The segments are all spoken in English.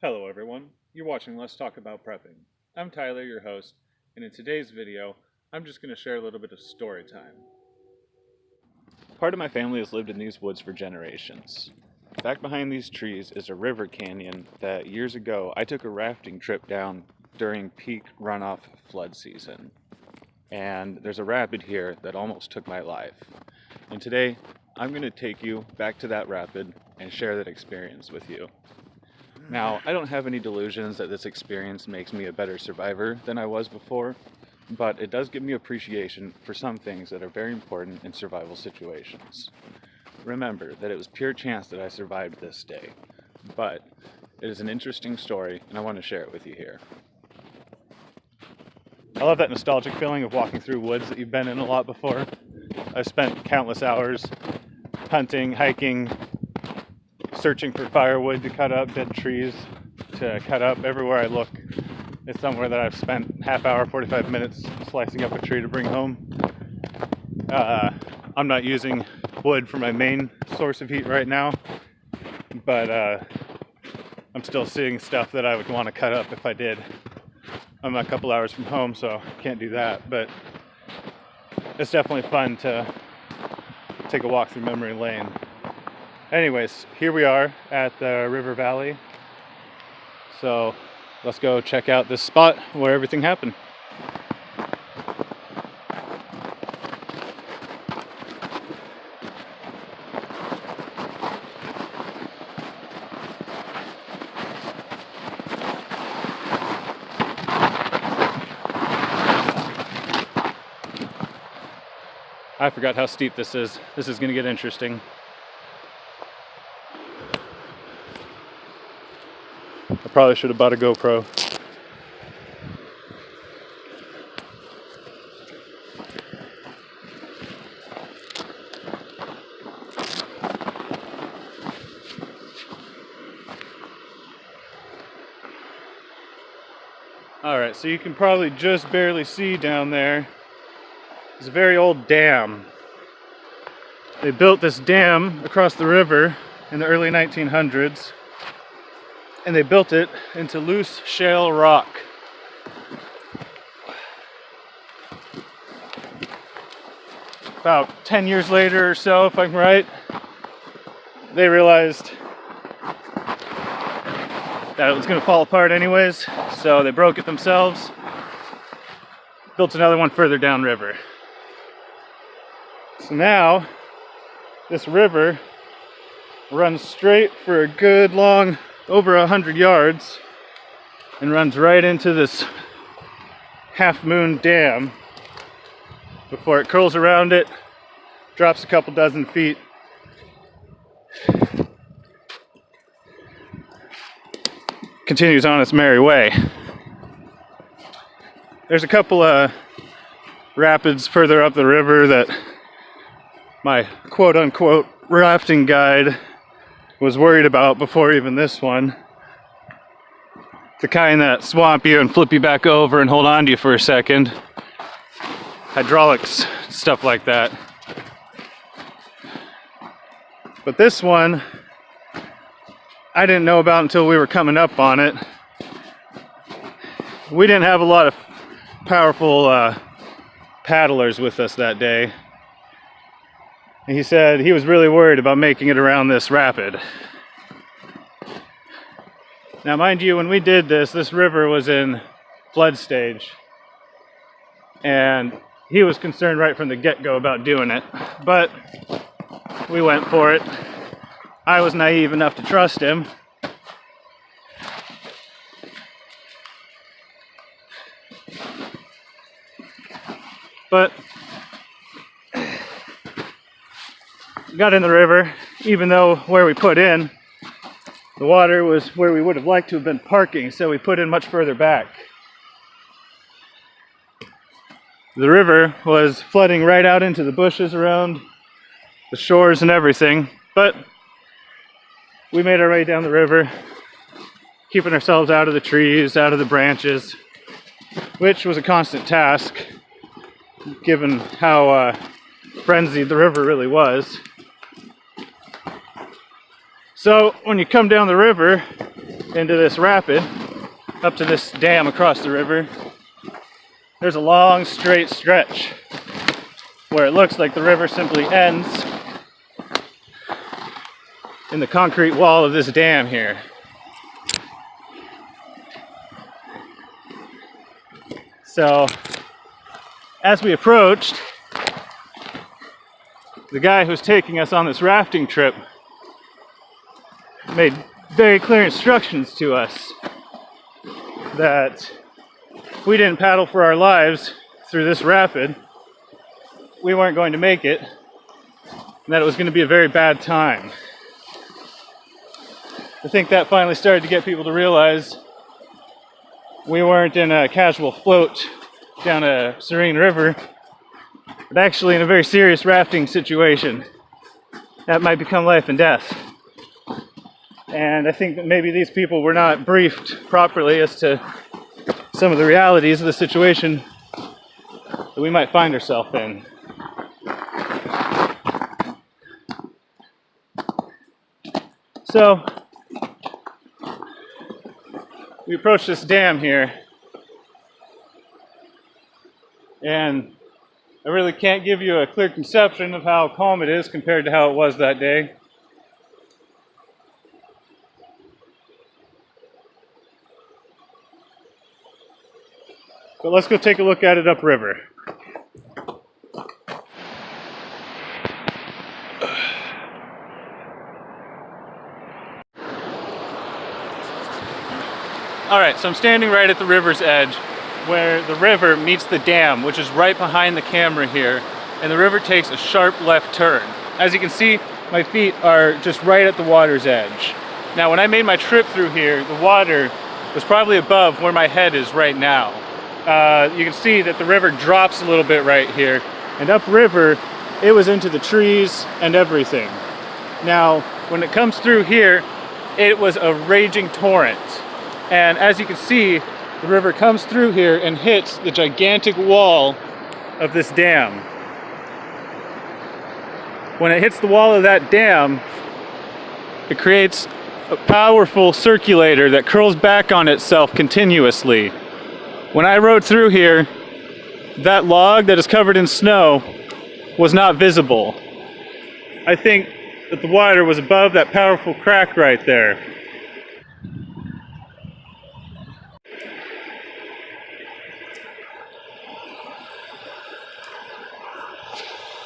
Hello everyone, you're watching Let's Talk About Prepping. I'm Tyler, your host, and in today's video, I'm just going to share a little bit of story time. Part of my family has lived in these woods for generations. Back behind these trees is a river canyon that years ago I took a rafting trip down during peak runoff flood season. And there's a rapid here that almost took my life. And today, I'm going to take you back to that rapid and share that experience with you. Now, I don't have any delusions that this experience makes me a better survivor than I was before, but it does give me appreciation for some things that are very important in survival situations. Remember that it was pure chance that I survived this day, but it is an interesting story and I want to share it with you here. I love that nostalgic feeling of walking through woods that you've been in a lot before. I've spent countless hours hunting, hiking, searching for firewood to cut up, dead trees to cut up. Everywhere I look, it's somewhere that I've spent half hour, 45 minutes slicing up a tree to bring home. I'm not using wood for my main source of heat right now, but I'm still seeing stuff that I would want to cut up if I did. I'm a couple hours from home, so can't do that, but it's definitely fun to take a walk through memory lane. Anyways, here we are at the river valley, so let's go check out this spot where everything happened. I forgot how steep this is. This is going to get interesting. I probably should have bought a GoPro. Alright, so you can probably just barely see down there. It's a very old dam. They built this dam across the river in the early 1900s, and they built it into loose shale rock. About 10 years later or so, if I'm right, they realized that it was going to fall apart anyways, so they broke it themselves, built another one further downriver. So now, this river runs straight for a good long, over 100 yards, and runs right into this half-moon dam before it curls around it, drops a couple dozen feet, continues on its merry way. There's a couple of rapids further up the river that my quote-unquote rafting guide was worried about before even this one. The kind that swamp you and flip you back over and hold on to you for a second. Hydraulics, stuff like that. But this one, I didn't know about until we were coming up on it. We didn't have a lot of powerful paddlers with us that day. He said he was really worried about making it around this rapid. Now, mind you, when we did this, this river was in flood stage, and he was concerned right from the get-go about doing it, but we went for it. I was naive enough to trust him. But got in the river, even though where we put in, the water was where we would have liked to have been parking, so we put in much further back. The river was flooding right out into the bushes around the shores and everything, but we made our way down the river, keeping ourselves out of the trees, out of the branches, which was a constant task, given how frenzied the river really was. So when you come down the river, into this rapid, up to this dam across the river, there's a long straight stretch where it looks like the river simply ends in the concrete wall of this dam here. So, as we approached, the guy who's taking us on this rafting trip made very clear instructions to us that if we didn't paddle for our lives through this rapid, we weren't going to make it, and that it was going to be a very bad time. I think that finally started to get people to realize we weren't in a casual float down a serene river, but actually in a very serious rafting situation that might become life and death. And I think that maybe these people were not briefed properly as to some of the realities of the situation that we might find ourselves in. So, we approach this dam here, and I really can't give you a clear conception of how calm it is compared to how it was that day. But let's go take a look at it upriver. Alright, so I'm standing right at the river's edge where the river meets the dam, which is right behind the camera here, and the river takes a sharp left turn. As you can see, my feet are just right at the water's edge. Now, when I made my trip through here, the water was probably above where my head is right now. You can see that the river drops a little bit right here, and upriver, it was into the trees and everything. Now, when it comes through here, it was a raging torrent. And as you can see, the river comes through here and hits the gigantic wall of this dam. When it hits the wall of that dam, it creates a powerful circulator that curls back on itself continuously. When I rode through here, that log that is covered in snow was not visible. I think that the water was above that powerful crack right there.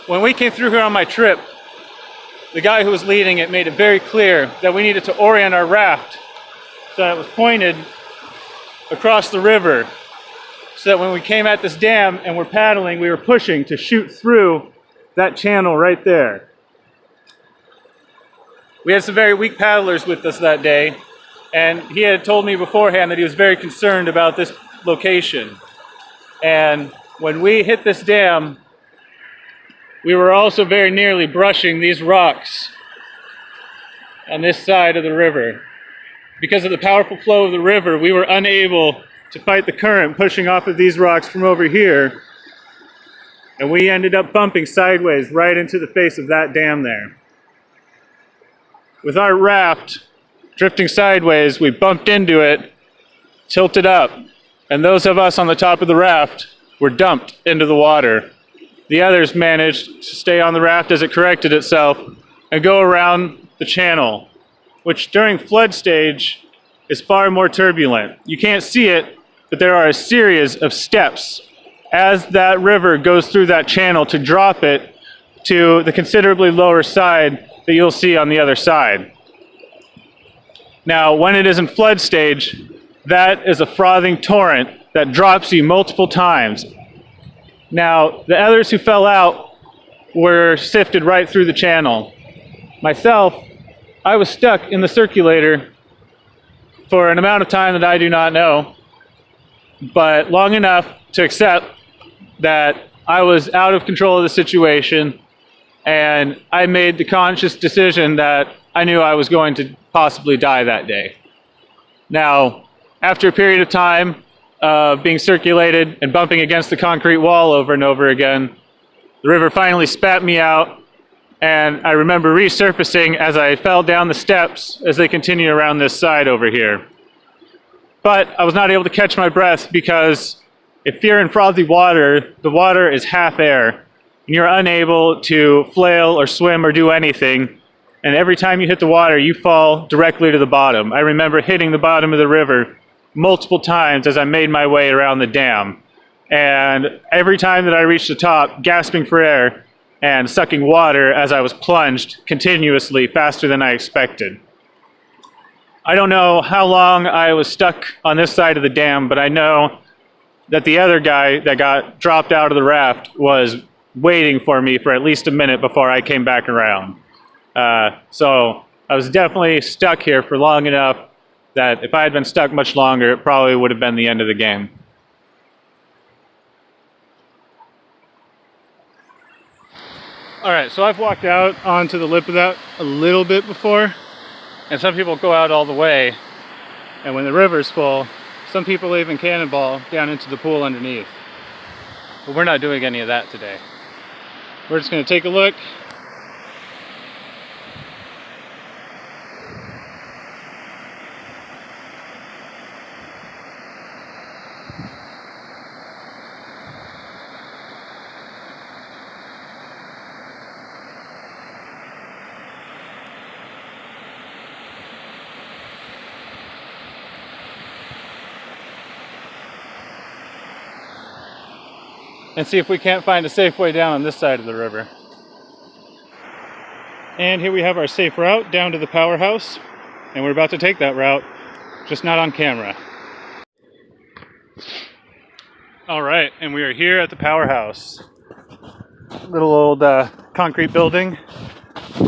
When we came through here on my trip, the guy who was leading it made it very clear that we needed to orient our raft so that it was pointed across the river, so that when we came at this dam and we're paddling, we were pushing to shoot through that channel right there. We had some very weak paddlers with us that day, and he had told me beforehand that he was very concerned about this location. And when we hit this dam, we were also very nearly brushing these rocks on this side of the river. Because of the powerful flow of the river, we were unable to fight the current pushing off of these rocks from over here, and we ended up bumping sideways right into the face of that dam there. With our raft drifting sideways, we bumped into it, tilted up, and those of us on the top of the raft were dumped into the water. The others managed to stay on the raft as it corrected itself and go around the channel, which during flood stage is far more turbulent. You can't see it, but there are a series of steps as that river goes through that channel to drop it to the considerably lower side that you'll see on the other side. Now, when it is in flood stage, that is a frothing torrent that drops you multiple times. Now, the others who fell out were sifted right through the channel. Myself, I was stuck in the circulator for an amount of time that I do not know, but long enough to accept that I was out of control of the situation, and I made the conscious decision that I knew I was going to possibly die that day. Now, after a period of time being circulated and bumping against the concrete wall over and over again, the river finally spat me out, and I remember resurfacing as I fell down the steps as they continue around this side over here. But I was not able to catch my breath because if you're in frothy water, the water is half air, and you're unable to flail or swim or do anything. And every time you hit the water, you fall directly to the bottom. I remember hitting the bottom of the river multiple times as I made my way around the dam. And every time that I reached the top, gasping for air and sucking water as I was plunged continuously faster than I expected. I don't know how long I was stuck on this side of the dam, but I know that the other guy that got dropped out of the raft was waiting for me for at least a minute before I came back around. So I was definitely stuck here for long enough that if I had been stuck much longer, it probably would have been the end of the game. Alright, so I've walked out onto the lip of that a little bit before, and some people go out all the way, and when the river's full, some people even cannonball down into the pool underneath. But we're not doing any of that today. We're just going to take a look. And see if we can't find a safe way down on this side of the river. And here we have our safe route down to the powerhouse, and we're about to take that route, just not on camera. Alright, and we are here at the powerhouse. Little old concrete building.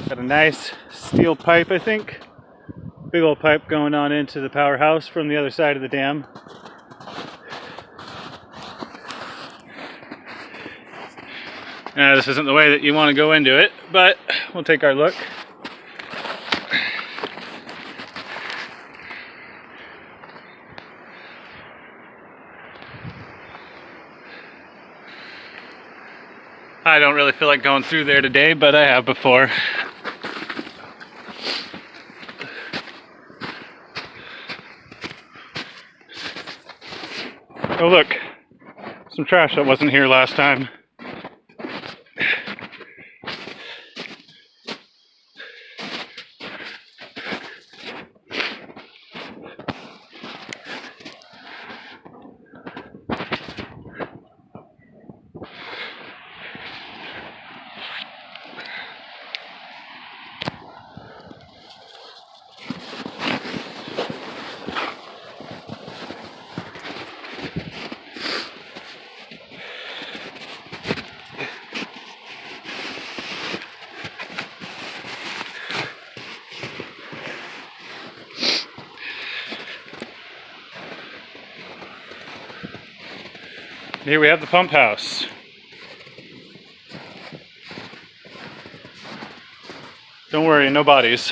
Got a nice steel pipe, I think. Big old pipe going on into the powerhouse from the other side of the dam. This isn't the way that you want to go into it, but we'll take our look. I don't really feel like going through there today, but I have before. Oh look, some trash that wasn't here last time. Here we have the pump house. Don't worry, no bodies.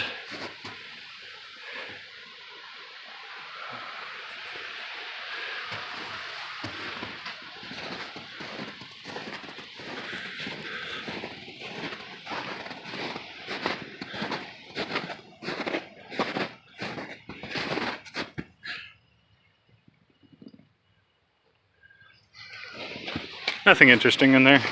Nothing interesting in there.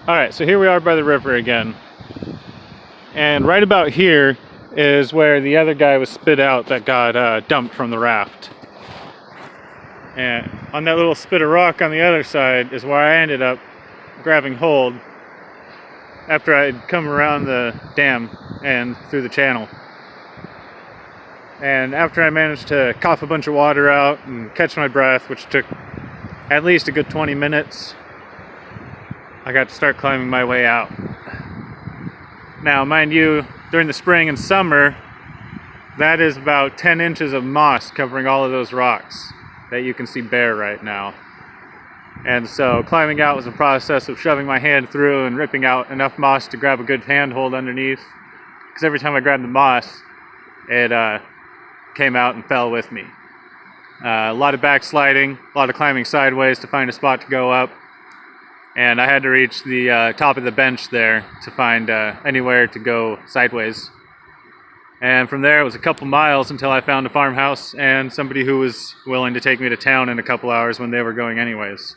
Alright, so here we are by the river again. And right about here is where the other guy was spit out that got dumped from the raft. And on that little spit of rock on the other side is where I ended up grabbing hold after I'd come around the dam and through the channel. And after I managed to cough a bunch of water out and catch my breath, which took at least a good 20 minutes, I got to start climbing my way out. Now, mind you, during the spring and summer, That is about 10 inches of moss covering all of those rocks that you can see bare right now. And so climbing out was a process of shoving my hand through and ripping out enough moss to grab a good handhold underneath. Because every time I grabbed the moss, it came out and fell with me. A lot of backsliding, a lot of climbing sideways to find a spot to go up. And I had to reach the top of the bench there to find anywhere to go sideways. And from there it was a couple miles until I found a farmhouse and somebody who was willing to take me to town in a couple hours when they were going anyways.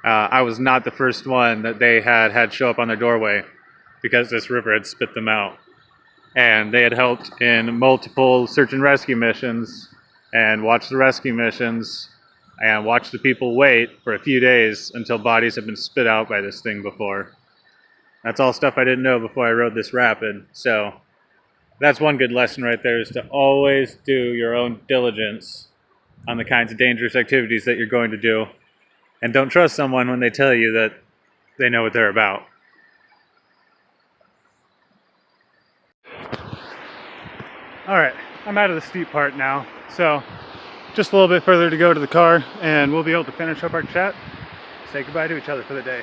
I was not the first one that they had show up on their doorway because this river had spit them out. And they had helped in multiple search and rescue missions and watched the rescue missions and watched the people wait for a few days until bodies had been spit out by this thing before. That's all stuff I didn't know before I rode this rapid. So that's one good lesson right there, is to always do your own diligence on the kinds of dangerous activities that you're going to do. And don't trust someone when they tell you that they know what they're about. Alright, I'm out of the steep part now, so just a little bit further to go to the car and we'll be able to finish up our chat, say goodbye to each other for the day.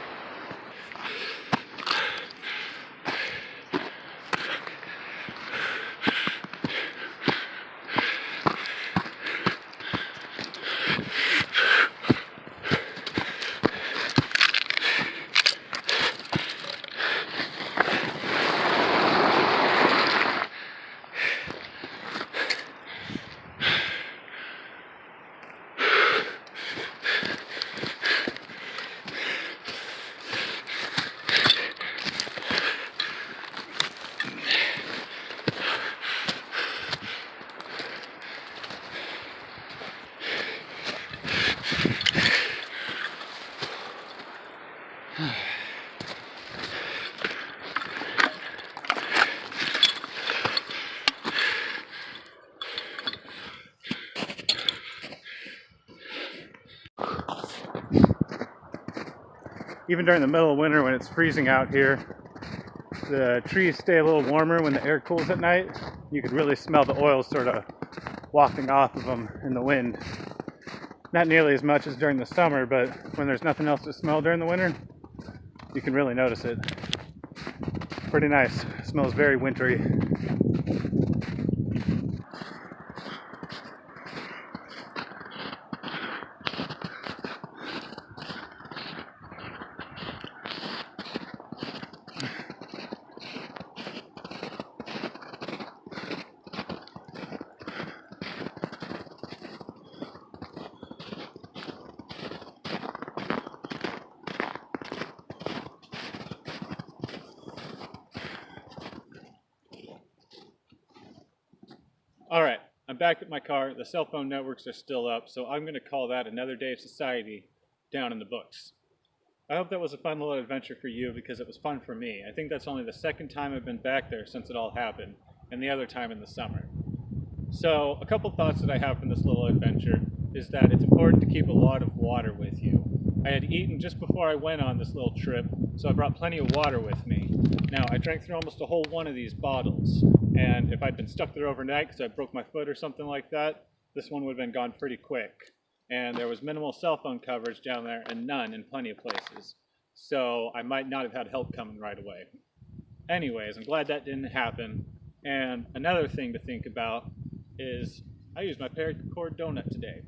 Even during the middle of winter when it's freezing out here, the trees stay a little warmer when the air cools at night. You could really smell the oil sort of wafting off of them in the wind. Not nearly as much as during the summer, but when there's nothing else to smell during the winter, you can really notice it. Pretty nice. It smells very wintry. Alright, I'm back at my car. The cell phone networks are still up, so I'm going to call that another day of society down in the books. I hope that was a fun little adventure for you because it was fun for me. I think that's only the second time I've been back there since it all happened, and the other time in the summer. So, a couple thoughts that I have from this little adventure is that it's important to keep a lot of water with you. I had eaten just before I went on this little trip, so I brought plenty of water with me. Now, I drank through almost a whole one of these bottles, and if I'd been stuck there overnight because I broke my foot or something like that, this one would have been gone pretty quick. And there was minimal cell phone coverage down there and none in plenty of places. So I might not have had help coming right away. Anyways, I'm glad that didn't happen. And another thing to think about is I used my paracord donut today.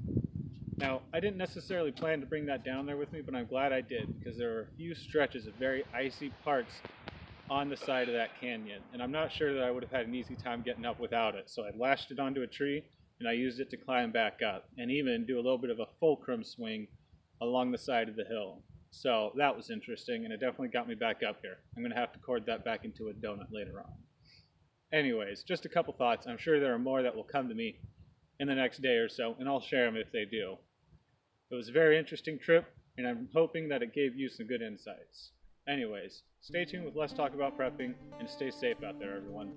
Now, I didn't necessarily plan to bring that down there with me, but I'm glad I did because there were a few stretches of very icy parts on the side of that canyon, and I'm not sure that I would have had an easy time getting up without it. So I lashed it onto a tree and I used it to climb back up and even do a little bit of a fulcrum swing along the side of the hill. So that was interesting, and it definitely got me back up here. I'm going to have to cord that back into a donut later on. Anyways, just a couple thoughts. I'm sure there are more that will come to me in the next day or so, and I'll share them if they do. It was a very interesting trip, and I'm hoping that it gave you some good insights. Anyways, stay tuned with Let's Talk About Prepping, and stay safe out there, everyone.